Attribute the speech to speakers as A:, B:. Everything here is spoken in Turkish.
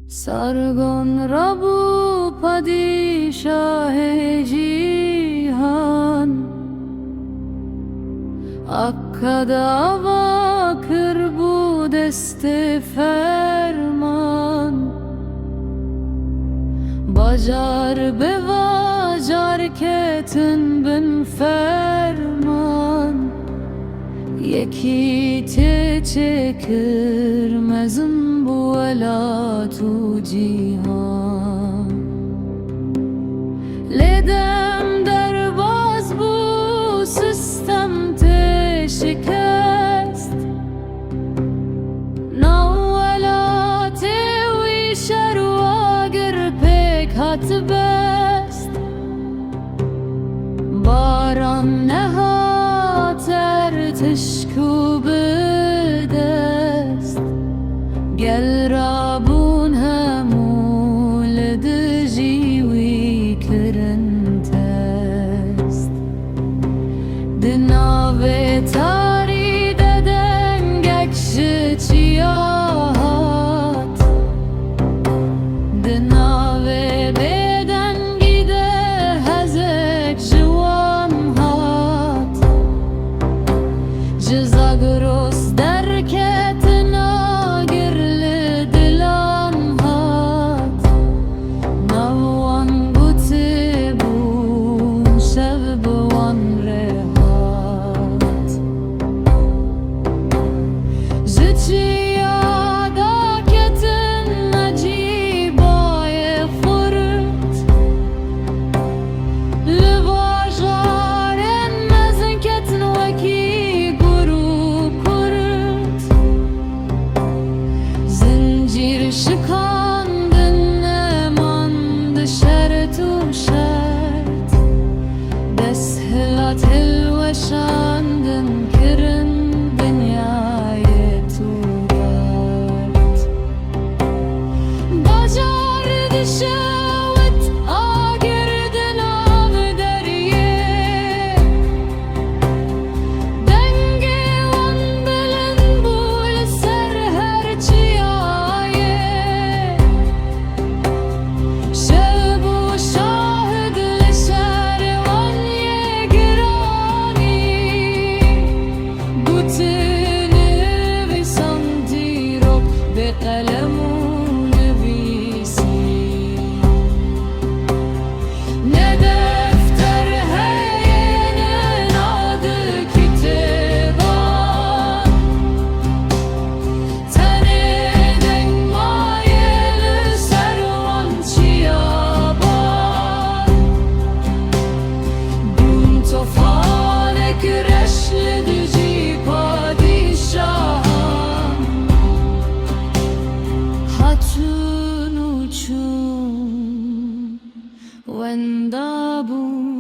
A: सरगोन रबू padişah-ı cihan, Akkada bakır bu deste ferman, Bacar bevacar ketin bin ferman, Yeki te çekirmezin bu elatu cihan. Ledem derbaz bu sistem te şikest, Navvelate vi şervagir pek hatbest, Baran nehat ertişku bedest, Gel Rabun hemul dijiwi kirin test. Dinave tari deden gekşi çiyahat, Dinave beden gide hezek jiwan hat, Cizagros derketina girli dilan hat, Navwan gutibun şevbwan rehat. Zıçiyada ketin nacibaye fırt, Livajaren mezin ketin veki guru kurt, Zincir şikandın emandı şertu şert, Deshilat hilveşandın kirin dünyayı tuğart. Bacar dişevit agirdin av deriye, Dengi van bilin bul ser her çiyaye, Şebu şahid li şervan ye girani, Gutini visan dirok be kalemu nivisi. Ne defter heyenin adı kitaban, Tenedin mayeli servan çiyaban, Bun tofane güreşli düci padişahım, Hatun uçum vendabun